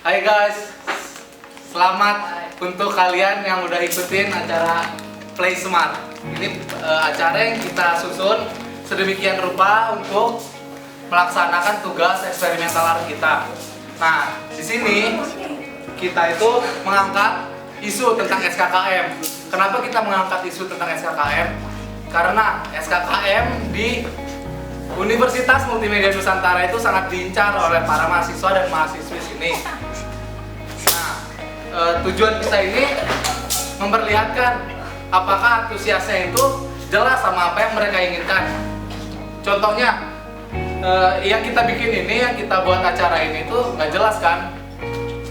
Hai guys, selamat untuk kalian yang udah ikutin acara Play Smart. Ini acara yang kita susun sedemikian rupa untuk melaksanakan tugas eksperimental art kita. Nah, di sini kita itu mengangkat isu tentang SKKM. Kenapa kita mengangkat isu tentang SKKM? Karena SKKM di Universitas Multimedia Nusantara itu sangat diincar oleh para mahasiswa dan mahasiswi sini. Nah, tujuan kita ini memperlihatkan apakah antusiasnya itu jelas sama apa yang mereka inginkan. Contohnya, yang kita bikin ini, yang kita buat acara ini tuh nggak jelas kan?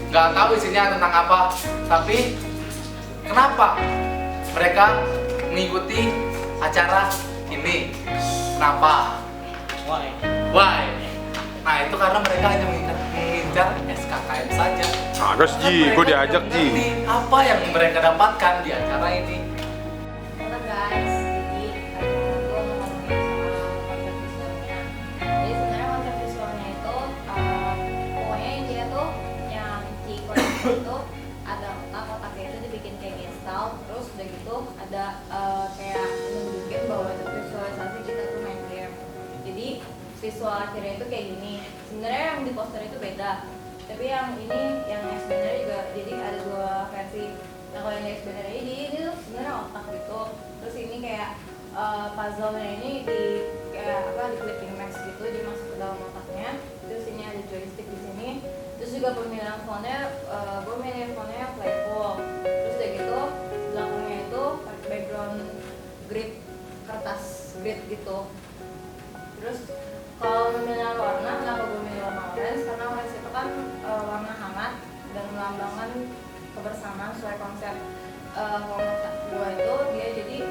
Nggak tahu isinya tentang apa. Tapi kenapa mereka mengikuti acara ini? Kenapa? Why? Nah, itu karena mereka hanya mengincar SKKM saja. Agak Ji, gue diajak Ji. Nanti apa yang mereka dapatkan di acara ini? Halo guys, jadi gue mau ngomongin soal konsep visualnya. Jadi sebenarnya konsep visualnya itu pokoknya intinya tuh yang di konsep itu ada otaknya itu dibikin kayak gestalt, terus udah gitu ada kayak nunjukin bahwa itu visualisasi kita tuh main game. Jadi visual akhirnya itu kayak gini. Sebenarnya yang di poster itu beda, tapi yang ini yang sebenarnya juga jadi ada dua versi. Nah, kalau yang sebenarnya ini tuh sebenarnya otak gitu. Terus ini kayak puzzle-nya ini di kayak apa di clipping max gitu dimasuk ke dalam otaknya. Terus ini ada joystick di sini. Terus juga pemilihan fontnya, gue milih fontnya playful. Terus udah gitu belakangnya itu background grid kertas grid gitu. Terus kalau pemilihan warna, kenapa gue milih warna orange? Karena orange itu kan warna hangat dan melambangkan kebersamaan sesuai konsep kelompok gue itu. Dia jadi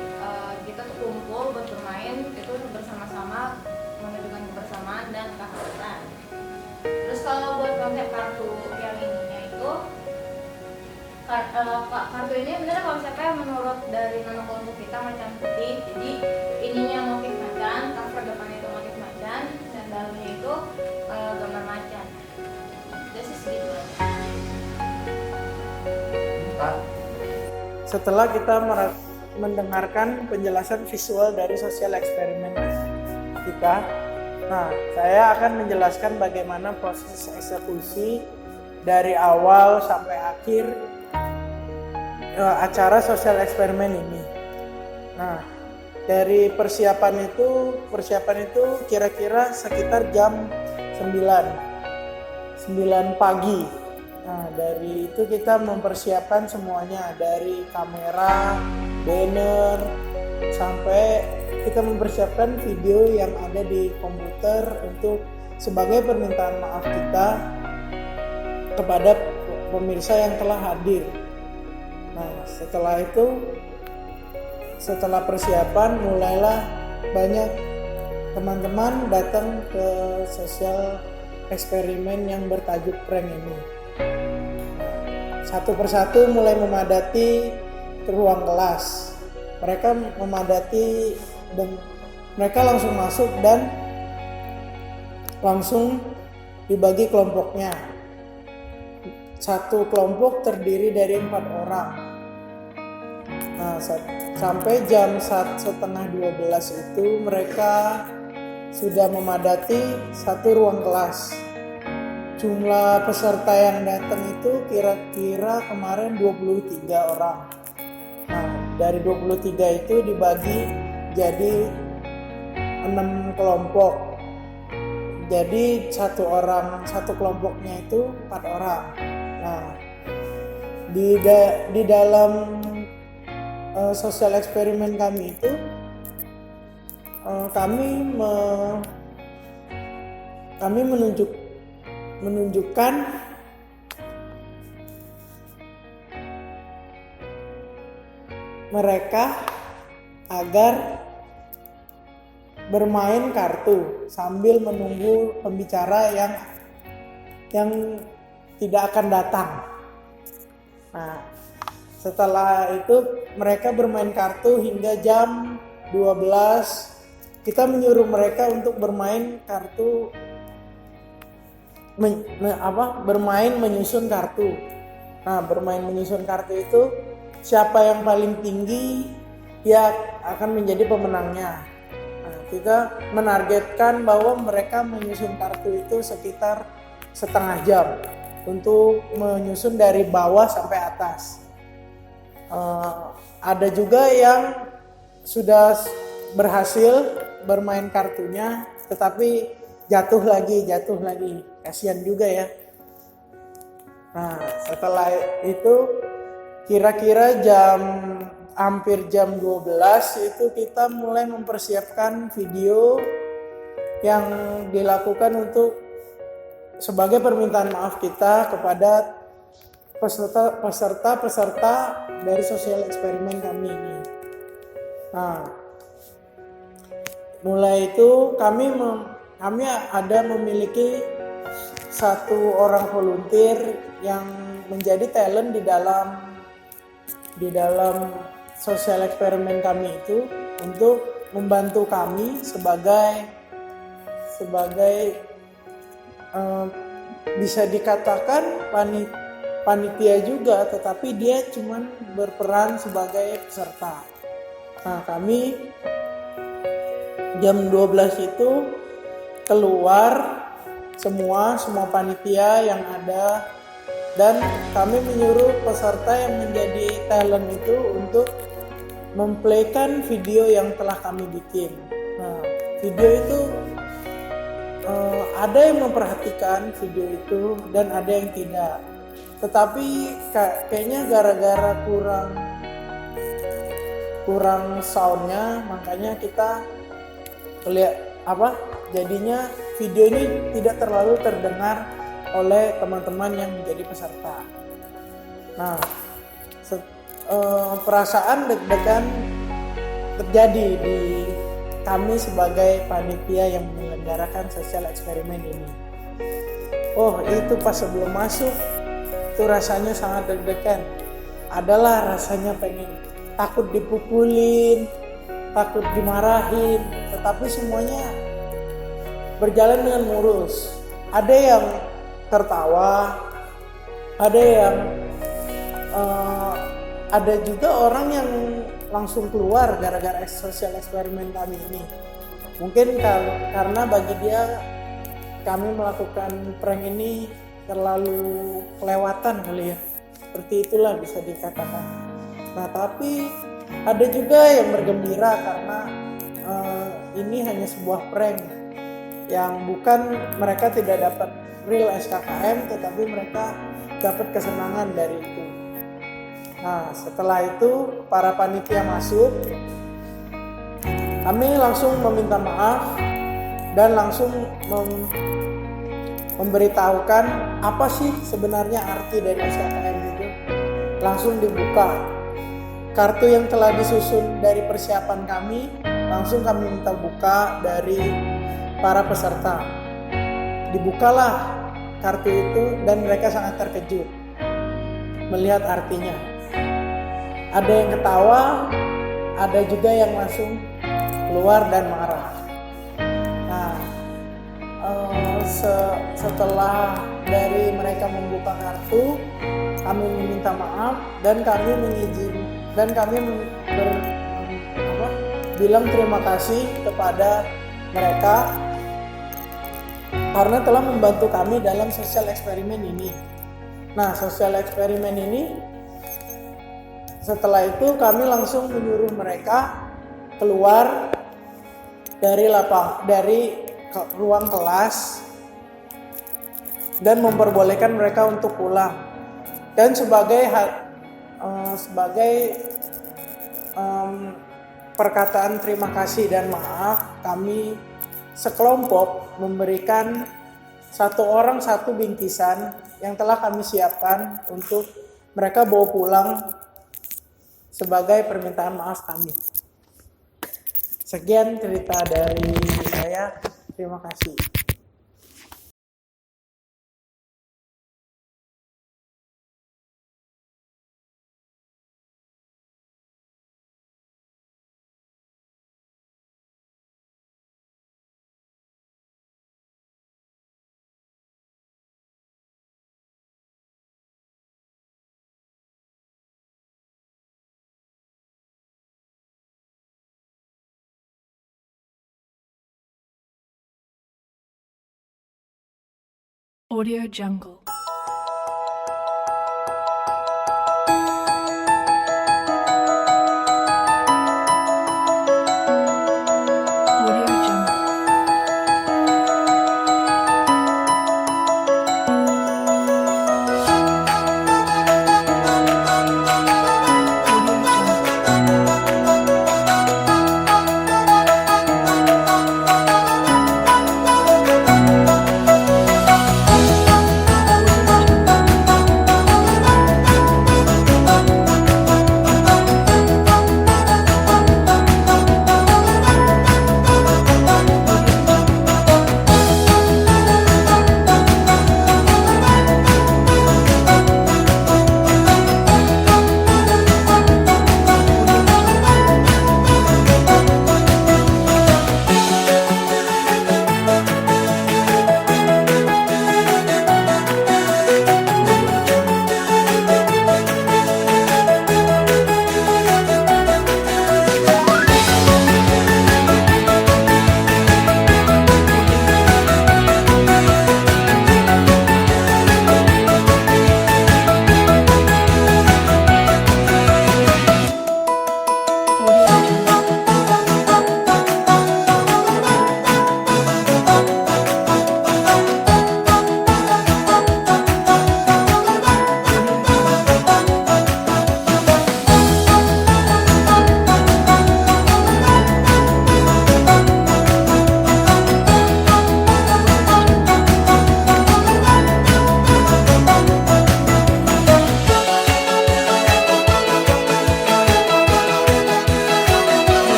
kita tuh kumpul buat bermain itu bersama-sama menunjukkan kebersamaan dan kehangatan. Terus kalau buat konsep kartu yang ininya itu kartu ini bener konsepnya menurut dari nama kelompok kita macan putih. Jadi ininya motif macan, cover depannya itu motif macan, dan dalamnya itu gambar macan. Udah sih segitu aja. Setelah kita mendengarkan penjelasan visual dari sosial eksperimen kita, nah saya akan menjelaskan bagaimana proses eksekusi dari awal sampai akhir acara sosial eksperimen ini. Nah, dari persiapan itu kira-kira sekitar jam 9 pagi. Nah, dari itu kita mempersiapkan semuanya, dari kamera, banner, sampai kita mempersiapkan video yang ada di komputer untuk sebagai permintaan maaf kita kepada pemirsa yang telah hadir. Nah, setelah persiapan mulailah banyak teman-teman datang ke sosial eksperimen yang bertajuk prank ini. Satu persatu mulai memadati ke ruang kelas. Mereka memadati dan mereka langsung masuk dan langsung dibagi kelompoknya. Satu kelompok terdiri dari 4 orang. Nah, sampai jam 11:30 itu mereka sudah memadati satu ruang kelas. Jumlah peserta yang datang itu kira-kira kemarin 23 orang. Nah, dari 23 itu dibagi jadi 6 kelompok. Jadi satu kelompoknya itu 4 orang. Nah, di dalam sosial eksperimen kami itu kami menunjukkan mereka agar bermain kartu sambil menunggu pembicara yang tidak akan datang. Nah, setelah itu mereka bermain kartu hingga jam 12. Kita menyuruh mereka untuk bermain kartu bermain menyusun kartu. Nah, bermain menyusun kartu itu siapa yang paling tinggi dia akan menjadi pemenangnya. Nah, kita menargetkan bahwa mereka menyusun kartu itu sekitar setengah jam untuk menyusun dari bawah sampai atas. Ada juga yang sudah berhasil bermain kartunya tetapi jatuh lagi, kasihan juga ya. Nah, setelah itu kira-kira hampir jam 12 itu kita mulai mempersiapkan video yang dilakukan untuk sebagai permintaan maaf kita kepada peserta dari sosial eksperimen kami ini. Nah, mulai itu kami ada memiliki satu orang volunteer yang menjadi talent di dalam sosial eksperimen kami itu untuk membantu kami sebagai bisa dikatakan panitia juga, tetapi dia cuman berperan sebagai peserta. Nah, kami jam 12 itu keluar semua panitia yang ada, dan kami menyuruh peserta yang menjadi talent itu untuk memplaykan video yang telah kami bikin. Nah, video itu ada yang memperhatikan video itu dan ada yang tidak. Tetapi kayaknya gara-gara kurang soundnya, makanya kita jadinya video ini tidak terlalu terdengar oleh teman-teman yang menjadi peserta. Nah, perasaan deg-degan terjadi di kami sebagai panitia yang menyelenggarakan sosial eksperimen ini. Oh, itu pas sebelum masuk itu rasanya sangat deg-degan. Adalah rasanya takut dipukulin, takut dimarahin, tetapi semuanya berjalan dengan mulus. Ada yang tertawa, ada juga orang yang langsung keluar gara-gara sosial eksperimen kami ini. Mungkin karena bagi dia kami melakukan prank ini terlalu kelewatan kali ya. Seperti itulah bisa dikatakan. Nah, tapi ada juga yang bergembira karena ini hanya sebuah prank yang bukan, mereka tidak dapat real SKKM, tetapi mereka dapat kesenangan dari itu. Nah, setelah itu para panitia masuk, kami langsung meminta maaf dan langsung memberitahukan apa sih sebenarnya arti dari SKKM itu. Langsung dibuka kartu yang telah disusun dari persiapan kami, langsung kami minta buka dari para peserta. Dibukalah kartu itu dan mereka sangat terkejut melihat artinya. Ada yang ketawa, ada juga yang langsung keluar dan marah. Nah, setelah dari mereka membuka kartu, kami meminta maaf dan kami bilang terima kasih kepada mereka karena telah membantu kami dalam sosial eksperimen ini. Nah, sosial eksperimen ini, setelah itu kami langsung menyuruh mereka keluar dari ruang kelas dan memperbolehkan mereka untuk pulang. Dan sebagai perkataan terima kasih dan maaf, kami sekelompok memberikan satu orang satu bingkisan yang telah kami siapkan untuk mereka bawa pulang sebagai permintaan maaf kami. Sekian cerita dari saya. Terima kasih. Audio Jungle. Audio Jungle. Audio Jungle.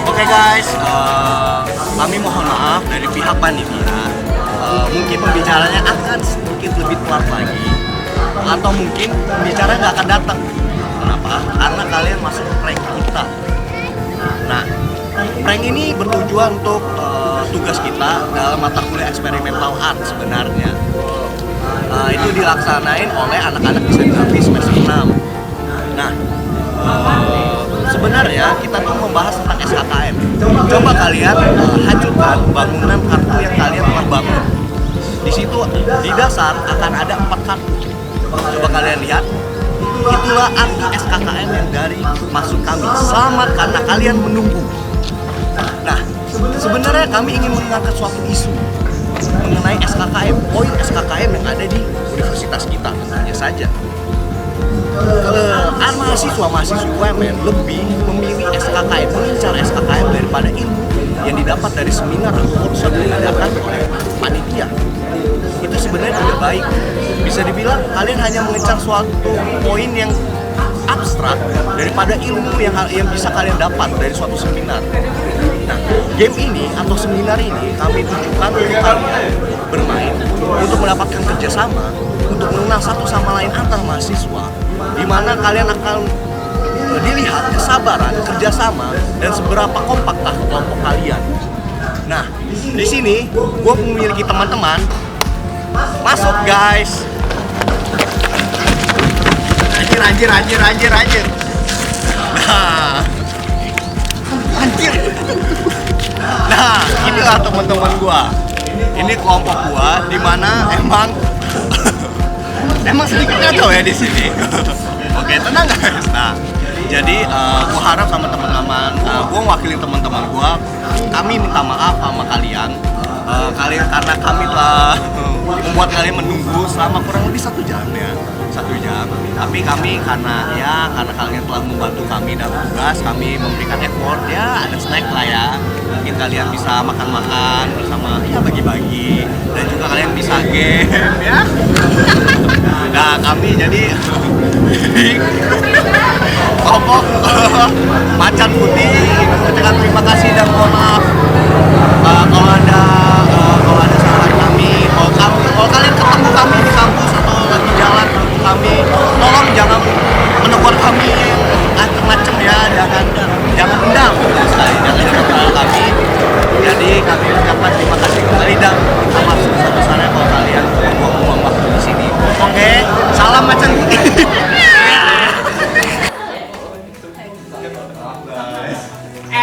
Oke guys, kami mohon maaf dari pihak panitia. Mungkin pembicaranya akan sedikit lebih pelan lagi, atau mungkin pembicara nggak akan datang. Kenapa? Karena kalian masuk ke prank kita. Nah, prank ini bertujuan untuk tugas kita dalam mata kuliah eksperimental art sebenarnya. Itu dilaksanain oleh anak-anak desain grafis semester 6. Nah, sebenarnya kita tuh membahas tentang SKKM. Coba kalian hancurkan bangunan kartu yang kalian telah bangun. Di situ di dasar akan ada 4 kartu. Coba kalian lihat. Itulah arti SKKM yang dari maksud kami. Selamat karena kalian menunggu. Nah, sebenarnya kami ingin mengangkat suatu isu mengenai SKKM, poin SKKM yang ada di universitas kita tentunya saja. Mahasiswa-mahasiswa UMN lebih memilih SKKM, mengincar SKKM daripada ilmu yang didapat dari seminar atau workshop yang diadakan oleh panitia. Itu sebenarnya tidak baik. Bisa dibilang kalian hanya mengincar suatu poin yang abstrak daripada ilmu yang bisa kalian dapat dari suatu seminar. Nah, game ini atau seminar ini kami tunjukkan untuk kalian bermain untuk mendapatkan kerjasama, untuk mengenal satu sama lain antar mahasiswa, di mana kalian akan dilihat kesabaran, kerjasama, dan seberapa kompakkah kelompok kalian. Nah, di sini gue memiliki teman-teman. Masuk guys. Anjir. Nah, anjir. Nah, inilah teman-teman gue. Ini kelompok gue, di mana emang sedikit kacau ya di sini. Oke, tenang guys. Nah, jadi gue harap sama teman-teman, gue mewakili teman-teman gue, kami minta maaf sama kalian, karena kami telah membuat kalian menunggu selama kurang lebih 1 jam ya, 1 jam. Tapi kami karena kalian telah membantu kami dalam tugas, kami memberikan effort ya, ada snack lah ya. Mungkin kalian bisa makan-makan bersama, ya bagi-bagi, dan juga kalian bisa game ya. Nah, kami jadi kelompok macet Macan Putih ucapkan terima kasih dan mohon maaf kalau ada kesalahan kami. Kalau kalian ketemu kami di kampus atau lagi jalan ketemu kami, tolong jangan menegur kami macam-macam ya, jangan endam sekali, jangan salah kami. Jadi kami ucapkan terima kasih kembali dan minta maaf sebesar-besarnya kalau kalian buang-buang waktu di sini. Oke, salam Macan Putih.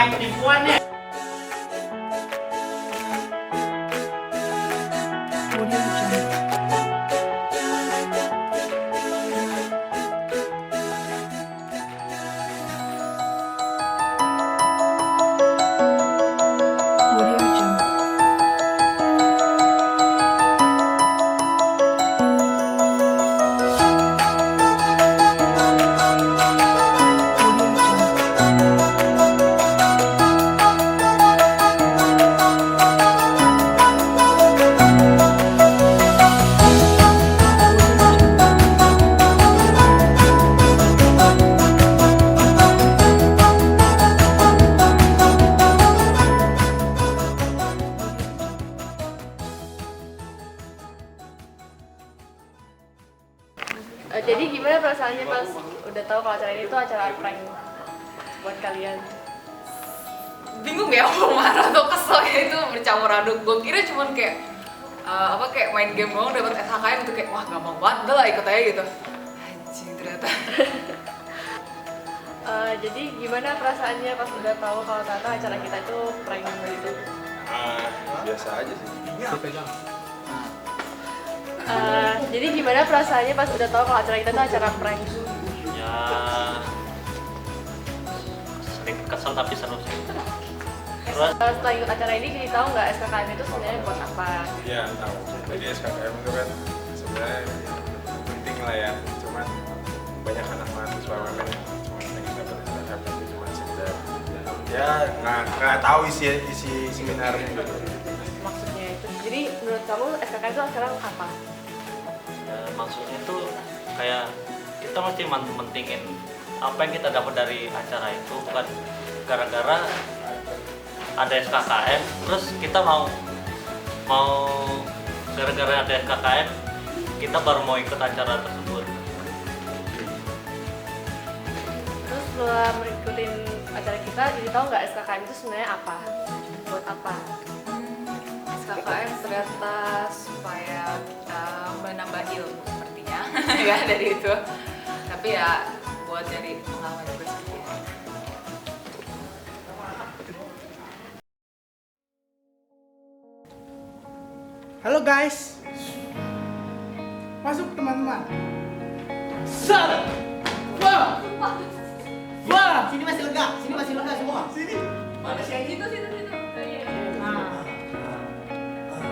Penipuannya. Audio Jungle. Audio Jungle. Audio Jungle. Jadi gimana perasaannya pas udah tahu kalau acara ini tuh acara prank buat kalian? Bingung ya, mau marah atau kesel ya, itu bercampur aduk. Gue kira cuman kayak kayak main game doang dapat SHKM itu kayak wah gampang banget, udah lah ikut aja gitu. Anjing ternyata. Jadi gimana perasaannya pas udah tahu kalau ternyata acara kita itu prank gitu? Biasa aja sih. Jadi gimana perasaannya pas udah tahu kalau acara kita itu acara prank? Ya sering kesel tapi seru sih. Terus Setelah ikut acara ini jadi tahu nggak SKKM itu sebenarnya buat apa? Iya, tahu. Jadi SKKM itu kan sebenarnya penting lah ya. Cuman banyak anak mahasiswa memang yang cuma pengen dapat SKKM tapi cuma sekedar ya nggak tahu isi seminarnya gitu. Maksudnya itu. Jadi menurut kamu SKKM itu sekarang apa? ya, maksudnya tuh kayak kita mesti mentingin apa yang kita dapat dari acara itu, bukan gara-gara ada SKKM terus kita mau gara-gara ada SKKM kita baru mau ikut acara tersebut. Terus setelah mengikuti acara kita jadi tahu nggak SKKM itu sebenarnya apa? Buat apa? SKKM ternyata supaya kita menambah ilmu sepertinya ya dari itu. Tapi ya buat jadi pengalaman juga sih. Halo guys. Masuk teman-teman. Sar. Wah. Wah. Sini masih lega semua. Mana sih yang itu situ. Nah.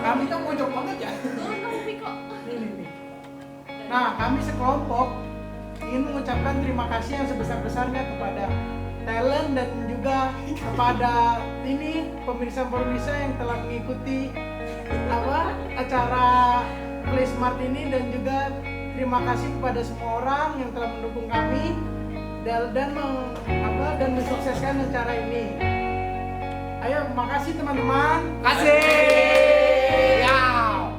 Kami kan mojok banget ya. Nih. Nah, kami sekelompok ingin mengucapkan terima kasih yang sebesar-besarnya kepada talent dan juga kepada ini pemirsa-pemirsa yang telah mengikuti acara Play Smart ini, dan juga terima kasih kepada semua orang yang telah mendukung kami dan mensukseskan acara ini. Ayo, makasih teman-teman. Kasih. Yau.